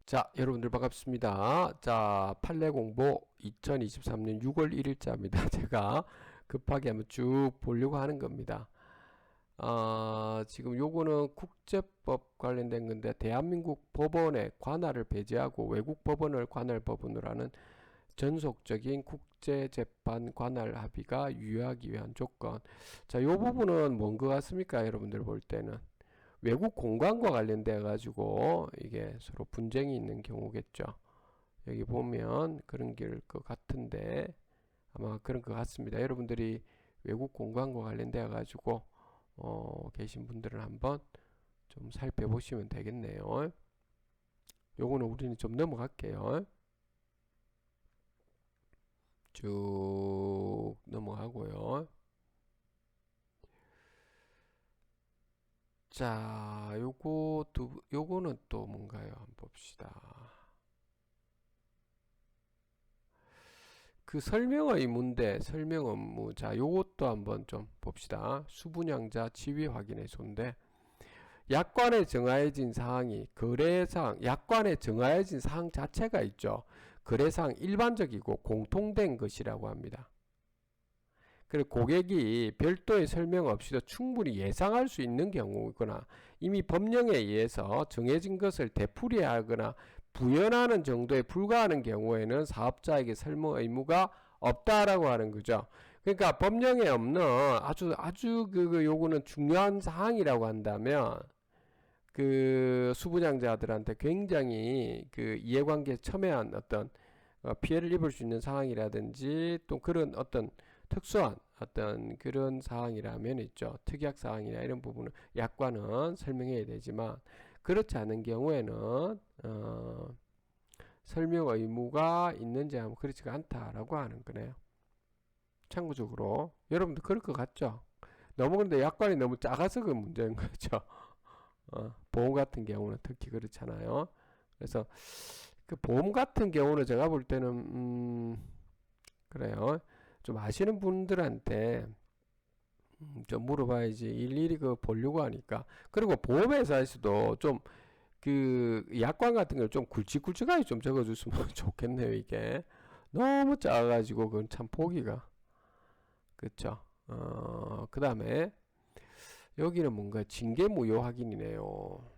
자, 여러분들 반갑습니다. 자, 판례 공부 2023년 6월 1일자입니다. 제가 급하게 한번 쭉 보려고 하는 겁니다. 지금 요거는 국제법 관련된 건데, 대한민국 법원의 관할을 배제하고 외국 법원을 관할 법원으로 하는 전속적인 국제재판 관할 합의가 유효하기 위한 조건. 자, 요 부분은 뭔 것 같습니까? 여러분들 볼 때는. 외국 공간과 관련돼 가지고 이게 서로 분쟁이 있는 경우겠죠. 여기 보면 그런 길 것 같은데 아마 그런 것 같습니다. 여러분들이 외국 공간과 관련돼 가지고 계신 분들은 한번 좀 살펴보시면 되겠네요. 요거는 우리는 좀 넘어갈게요. 쭉 넘어가고요. 자, 요거는 또 뭔가요? 한번 봅시다. 그 설명 의문대, 설명 업무. 자, 요것도 한번 좀 봅시다. 수분양자 지위 확인의 손대. 약관에 정하여진 사항이 거래사항, 약관에 정하여진 사항 자체가 있죠. 거래사항 일반적이고 공통된 것이라고 합니다. 그리고 고객이 별도의 설명 없이도 충분히 예상할 수 있는 경우거나 이미 법령에 의해서 정해진 것을 되풀이하거나 부연하는 정도에 불과하는 경우에는 사업자에게 설명 의무가 없다라고 하는 거죠. 그러니까 법령에 없는 아주 요거는 중요한 사항이라고 한다면 그 수부장자들한테 굉장히 그 이해관계에 첨예한 어떤 피해를 입을 수 있는 상황이라든지 또 그런 어떤 특수한 어떤 그런 사항이라면 있죠. 특약 사항이나 이런 부분은 약관은 설명해야 되지만 그렇지 않은 경우에는 설명 의무가 있는지 하면 그렇지가 않다라고 하는 거네요. 참고적으로 여러분도 그럴 것 같죠? 너무 근데 약관이 너무 작아서 그 문제인 거죠. 보험 같은 경우는 특히 그렇잖아요. 그래서 그 보험 같은 경우는 제가 볼 때는 그래요. 좀 아시는 분들한테 좀 물어봐야지 일일이 그 보려고 하니까. 그리고 보험회사에서도 좀 그 약관 같은 걸 좀 굵직굵직하게 좀 적어줬으면 좋겠네요. 이게 너무 작아가지고 그건 참 보기가 그쵸. 그 다음에 여기는 뭔가 징계 무효 확인이네요.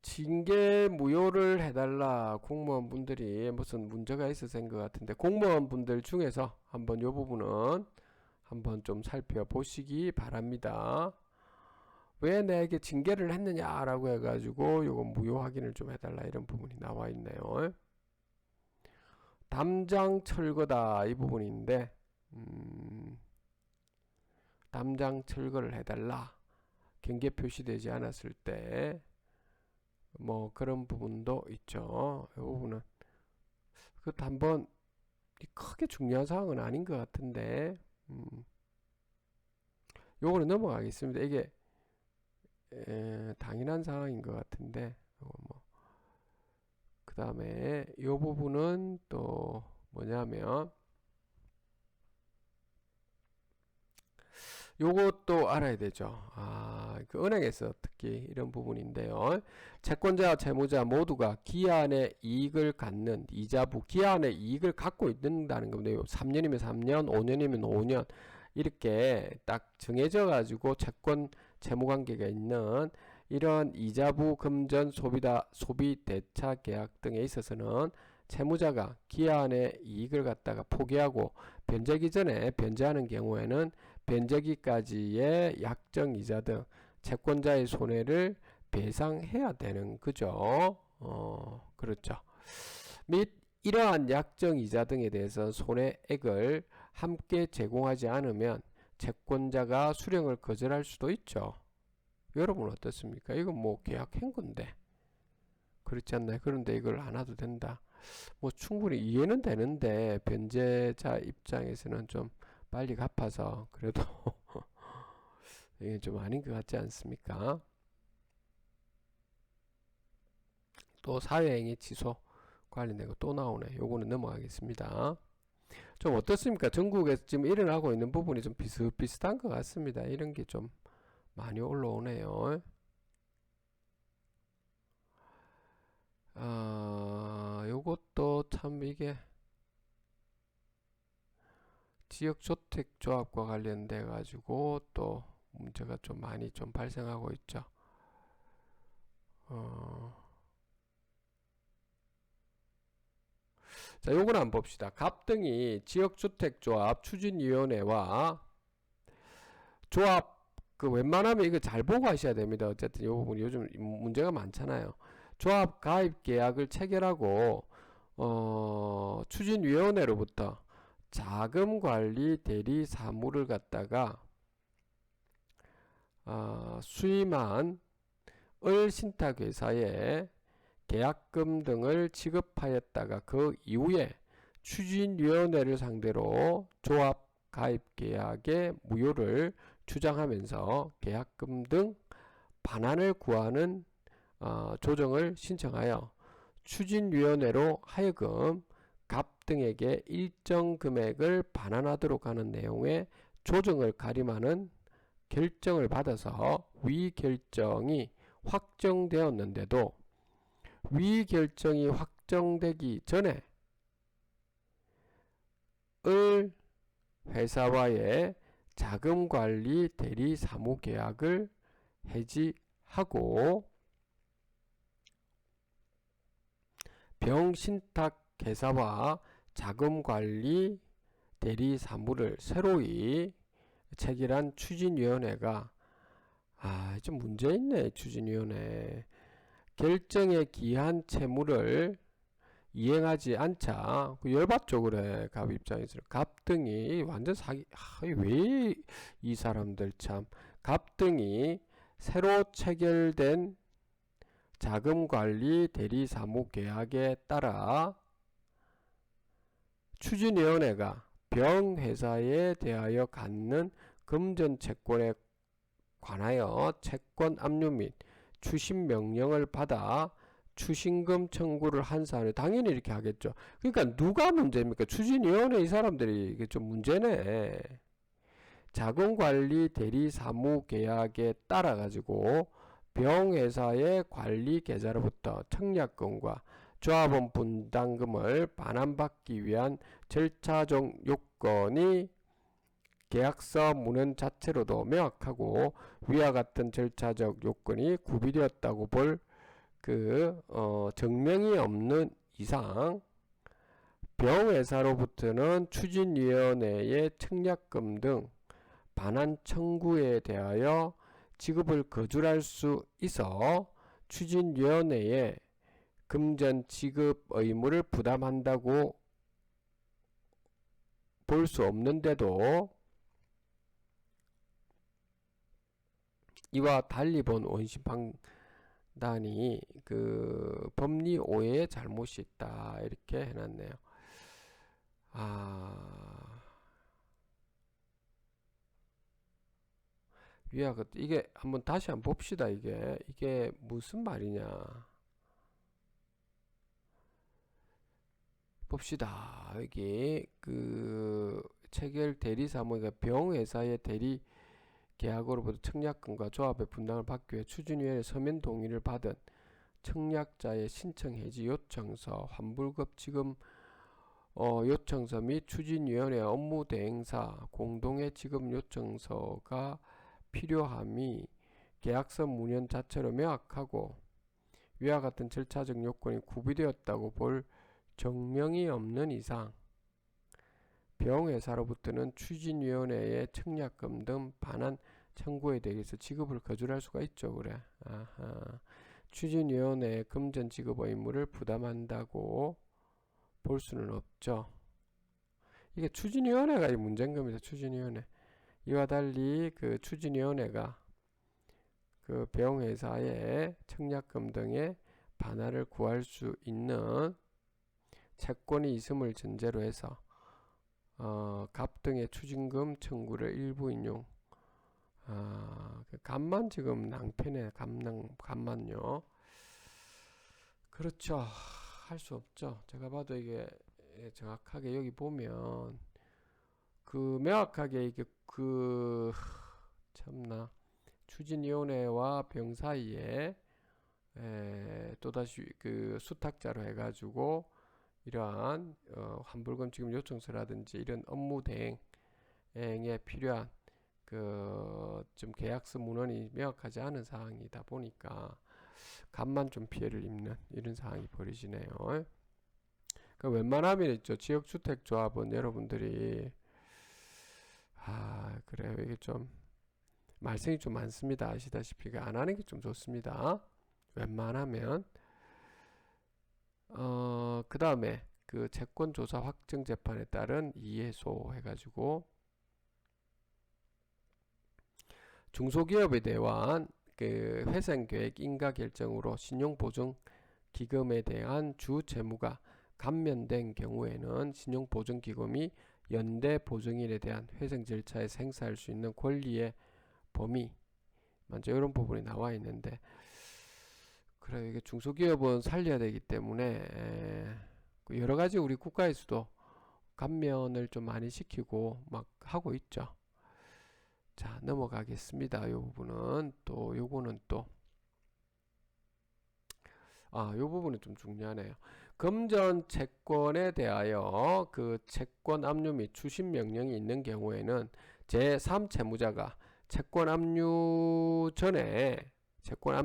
징계 무효를 해달라. 공무원분들이 무슨 문제가 있어서인 것 같은데 공무원분들 중에서 한번 이 부분은 한번 좀 살펴보시기 바랍니다. 왜 내게 징계를 했느냐라고 해가지고 요거 무효 확인을 좀 해달라 이런 부분이 나와 있네요. 담장 철거다 이 부분인데 담장 철거를 해달라. 경계 표시되지 않았을 때 뭐 그런 부분도 있죠. 이 부분은 그것도 한번 크게 중요한 사항은 아닌 것 같은데 요거는 넘어가겠습니다. 이게 당연한 상황인 것 같은데 그 다음에 이 부분은 또 뭐냐면 요것도 알아야 되죠. 그 은행에서 특히 이런 부분인데요. 채권자와 채무자 모두가 기한의 이익을 갖는 이자부, 기한의 이익을 갖고 있는다는 겁니다. 3년이면 3년, 5년이면 5년 이렇게 딱 정해져 가지고 채권 채무 관계가 있는 이런 이자부 금전 소비 대차 계약 등에 있어서는 채무자가 기한의 이익을 갖다가 포기하고 변제기 전에 변제하는 경우에는 변제기까지의 약정이자 등 채권자의 손해를 배상해야 되는 거죠. 그렇죠. 및 이러한 약정이자 등에 대해서 손해액을 함께 제공하지 않으면 채권자가 수령을 거절할 수도 있죠. 여러분 어떻습니까? 이건 뭐 계약한 건데 그렇지 않나요? 그런데 이걸 안 해도 된다. 뭐 충분히 이해는 되는데 변제자 입장에서는 좀 빨리 갚아서 그래도 이게 좀 아닌 것 같지 않습니까? 또 사회행위 취소 관련된 거 또 나오네. 요거는 넘어가겠습니다. 좀 어떻습니까? 전국에서 지금 일어나고 있는 부분이 좀 비슷비슷한 것 같습니다. 이런 게 좀 많이 올라오네요. 참 이게 지역주택조합과 관련돼 가지고 또 문제가 좀 많이 좀 발생하고 있죠. 자, 요걸 한번 봅시다. 갑등이 지역주택조합 추진위원회와 조합 그 웬만하면 이거 잘 보고 하셔야 됩니다. 어쨌든 이 부분 요즘 문제가 많잖아요. 조합 가입 계약을 체결하고 추진위원회로부터 자금관리 대리 사무를 갖다가 수임한 을신탁회사에 계약금 등을 지급하였다가 그 이후에 추진위원회를 상대로 조합 가입 계약의 무효를 주장하면서 계약금 등 반환을 구하는 조정을 신청하여 추진위원회로 하여금 갑 등에게 일정 금액을 반환하도록 하는 내용의 조정을 가림하는 결정을 받아서 위 결정이 확정되었는데도 위 결정이 확정되기 전에 을 회사와의 자금관리 대리 사무 계약을 해지하고 병신탁회사와 자금관리 대리 사무를 새로이 체결한 추진위원회가 좀 문제있네. 추진위원회 결정에 기한 채무를 이행하지 않자 열받죠. 그래. 갑 입장에서 갑 등이 완전 사기. 왜 이 사람들 참. 갑 등이 새로 체결된 자금관리 대리 사무 계약에 따라 추진위원회가 병회사에 대하여 갖는 금전채권에 관하여 채권 압류 및 추심 명령을 받아 추신금 청구를 한 사안에 당연히 이렇게 하겠죠. 그러니까 누가 문제입니까? 추진위원회 이 사람들이 이게 좀 문제네. 자금관리 대리 사무 계약에 따라 가지고 병회사의 관리 계좌로부터 청약금과 조합원 분담금을 반환받기 위한 절차적 요건이 계약서 문헌 자체로도 명확하고 위와 같은 절차적 요건이 구비되었다고 볼 증명이 없는 이상 병회사로부터는 추진위원회의 청약금 등 반환 청구에 대하여 지급을 거절할 수 있어 추진위원회의 금전 지급 의무를 부담한다고 볼 수 없는데도 이와 달리 본 원심 판단이 법리 오해의 잘못이 있다 이렇게 해놨네요. 이게 다시 한번 봅시다. 이게 무슨 말이냐 봅시다. 여기 체결 대리 사무가 병회사의 대리 계약으로부터 청약금과 조합의 분담을 받기 위해 추진위원회 서면 동의를 받은 청약자의 신청 해지 요청서, 환불급 지급 요청서 및 추진위원회 업무 대행사 공동의 지급 요청서가 필요함이 계약서 문연 자체로 명확하고 위와 같은 절차적 요건이 구비되었다고 볼 증명이 없는 이상 병회사로부터는 추진위원회의 청약금 등 반환 청구에 대해서 지급을 거절할 수가 있죠. 그래. 추진위원회의 금전 지급 의무를 부담한다고 볼 수는 없죠. 이게 추진위원회가 이 문제인 겁니다. 추진위원회. 이와 달리 추진위원회가 병회사의 청약금 등의 반환을 구할 수 있는 채권이 있음을 전제로 해서 갑 등의 추징금 청구를 일부 인용. 갑만 지금 낭패네. 갑만요. 그렇죠. 할 수 없죠. 제가 봐도 이게 정확하게 여기 보면 명확하게 이게 참나 추진위원회와 병 사이에 또다시 수탁자로 해가지고 이러한 환불금 지급 요청서라든지 이런 업무 대행에 필요한 좀 계약서 문헌이 명확하지 않은 사항이다 보니까 간만 좀 피해를 입는 이런 상황이 벌어지네요. 웬만하면 있죠. 지역주택조합은 여러분들이 그래요. 이게 좀 말썽이 좀 많습니다. 아시다시피 안 하는 게 좀 좋습니다. 웬만하면 그 다음에 그 채권조사 확정 재판에 따른 이해소 해가지고 중소기업에 대한 그 회생계획 인가 결정으로 신용보증기금에 대한 주 채무가 감면된 경우에는 신용보증기금이 연대 보증인에 대한 회생 절차에서 행사할 수 있는 권리의 범위 먼저 이런 부분이 나와 있는데 그래 이게 중소기업은 살려야 되기 때문에 여러 가지 우리 국가에서도 감면을 좀 많이 시키고 막 하고 있죠. 자, 넘어가겠습니다. 요 부분은 또 요거는 또 요 부분은 좀 중요하네요. 금전 채권에 대하여 그 채권 압류 및 추심 명령이 있는 경우에는 제3 채무자가 채권 압류 전에 채권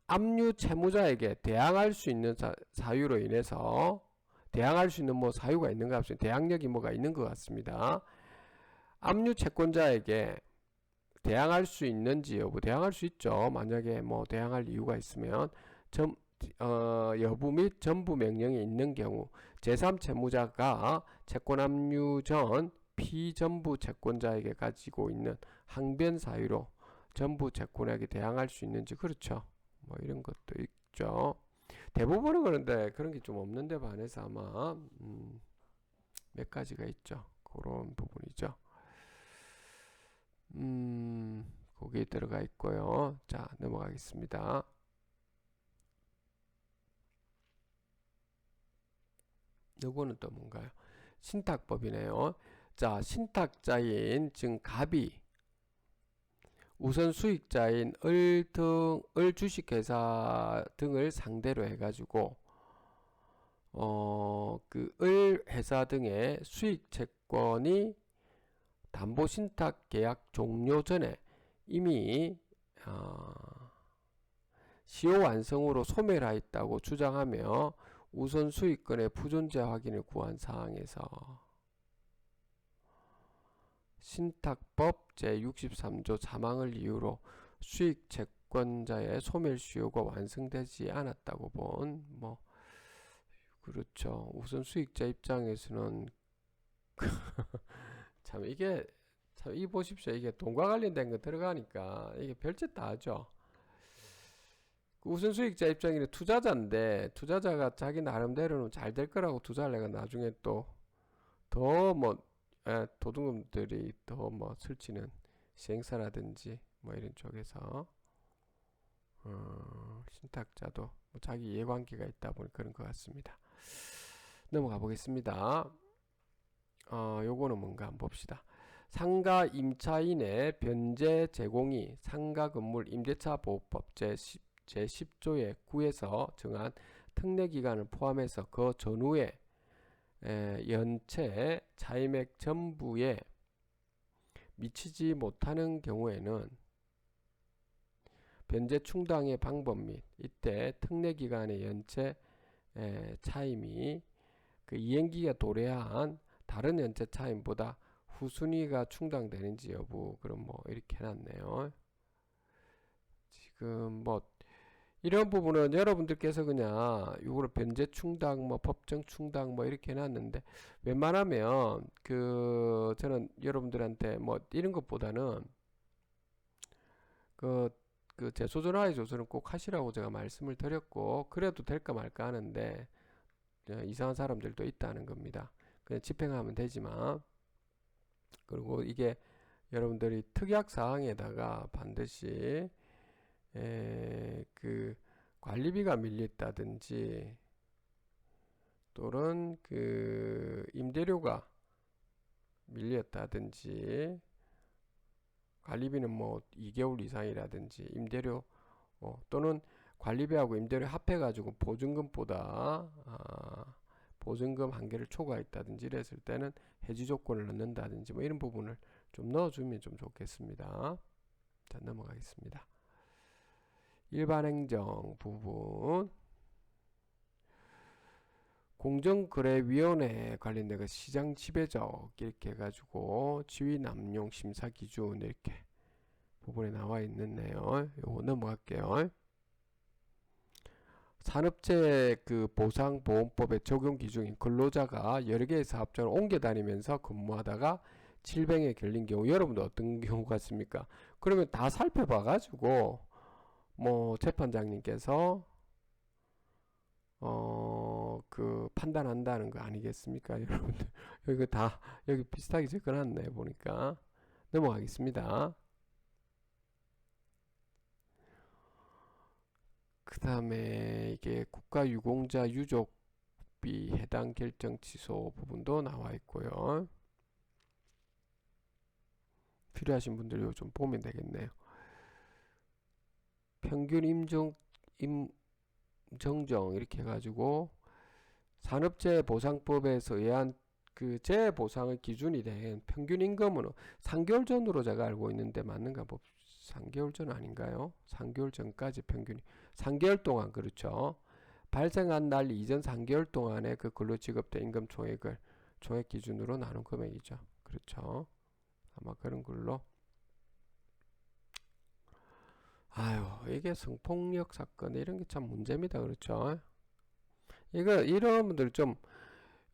압류 채무자에게 대항할 수 있는 사유로 인해서 대항할 수 있는 뭐 사유가 있는가 없어요. 대항력이 뭐가 있는 것 같습니다. 압류 채권자에게 대항할 수 있는지 여부 대항할 수 있죠. 만약에 뭐 대항할 이유가 있으면 여부 및 전부 명령이 있는 경우 제3 채무자가 채권 압류 전 피전부 채권자에게 가지고 있는 항변 사유로 전부 채권에게 대항할 수 있는지 그렇죠. 뭐 이런 것도 있죠. 대부분은 그런데 그런 게 좀 없는데 반해서 아마 몇 가지가 있죠. 그런 부분이죠. 거기에 들어가 있고요. 자, 넘어가겠습니다. 요거는 또 뭔가요? 신탁법이네요. 자, 신탁자인 즉 갑이 우선 수익자인 을 주식회사 등을 상대로 해가지고 그 을 회사 등의 수익 채권이 담보 신탁 계약 종료 전에 이미 시효 완성으로 소멸하였다고 주장하며 우선 수익권의 부존재 확인을 구한 사항에서 신탁법 제63조 자망을 이유로 수익 채권자의 소멸 시효가 완성되지 않았다고 본 뭐 그렇죠. 우선 수익자 입장에서는 참 이게 참 이 보십시오. 이게 돈과 관련된 거 들어가니까 이게 별짓 다 하죠. 우선 수익자 입장에는 투자자인데 투자자가 자기 나름대로는 잘 될 거라고 투자하려가 나중에 또 더 뭐 도둑놈들이 더 뭐 설치는 시행사라든지 뭐 이런 쪽에서 신탁자도 뭐 자기 이해관계가 있다 보니 그런 것 같습니다. 넘어가 보겠습니다. 요거는 뭔가 한번 봅시다. 상가 임차인의 변제 제공이 상가 건물 임대차 보호법 제10조의 9에서 정한 특례 기간을 포함해서 그 전후에 연체 차임액 전부에 미치지 못하는 경우에는 변제 충당의 방법 및 이때 특례 기간의 연체 차임이 그 이행기가 도래한 다른 연체 차임보다 후순위가 충당되는지 여부 그럼 뭐 이렇게 해놨네요. 지금 뭐 이런 부분은 여러분들께서 그냥 이거를 변제 충당 뭐 법정 충당 뭐 이렇게 해놨는데 웬만하면 그 저는 여러분들한테 뭐 이런 것보다는 그 재소전화의 조서는 꼭 하시라고 제가 말씀을 드렸고 그래도 될까 말까 하는데 이상한 사람들도 있다는 겁니다. 그냥 집행하면 되지만 그리고 이게 여러분들이 특약 사항에다가 반드시 그 관리비가 밀렸다든지 또는 그 임대료가 밀렸다든지 관리비는 뭐 2개월 이상이라든지 임대료 또는 관리비하고 임대료 합해가지고 보증금보다 보증금 한계를 초과했다든지 이랬을 때는 해지 조건을 넣는다든지 뭐 이런 부분을 좀 넣어주면 좀 좋겠습니다. 자, 넘어가겠습니다. 일반행정 부분 공정거래위원회 관련된 그 시장 지배적 이렇게 해가지고 지위 남용 심사 기준 이렇게 부분에 나와 있는데요. 요거 넘어갈게요. 산업재해 그 보상보험법의 적용 기준인 근로자가 여러 개의 사업장을 옮겨 다니면서 근무하다가 질병에 걸린 경우 여러분도 어떤 경우 같습니까? 그러면 다 살펴봐 가지고 뭐 재판장님께서 그 판단한다는 거 아니겠습니까? 여러분들 여기 다 여기 비슷하게 접근했네 보니까. 넘어가겠습니다. 그 다음에 이게 국가유공자 유족비 해당 결정 취소 부분도 나와 있고요. 필요하신 분들 좀 보면 되겠네요. 평균 임정정 이렇게 해가지고 산업재해보상법에서 의한 그 재해보상의 기준이 된 평균 임금은 3개월 전으로 제가 알고 있는데 맞는가? 3개월 전 아닌가요? 3개월 전까지 평균이 3개월 동안 그렇죠. 발생한 날 이전 3개월 동안에 그 근로 지급된 임금 총액을 총액 기준으로 나눈 금액이죠. 그렇죠. 아마 그런 걸로. 아유, 이게 성폭력 사건 이런 게 참 문제입니다. 그렇죠. 이런 분들 좀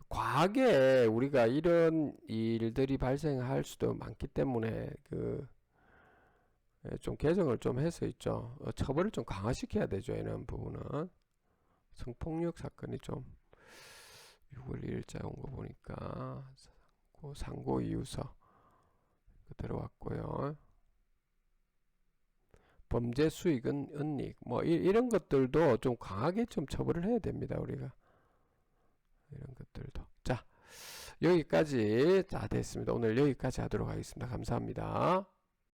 과하게 우리가 이런 일들이 발생할 수도 많기 때문에 좀 개정을 좀 해서 있죠. 처벌을 좀 강화시켜야 되죠. 이런 부분은 성폭력 사건이 좀 6월 2일자 온 거 보니까 상고 이유서 들어왔고요. 범죄 수익은 은닉 뭐 이런 것들도 좀 강하게 좀 처벌을 해야 됩니다. 우리가 이런 것들도. 자, 여기까지 다 됐습니다. 오늘 여기까지 하도록 하겠습니다. 감사합니다.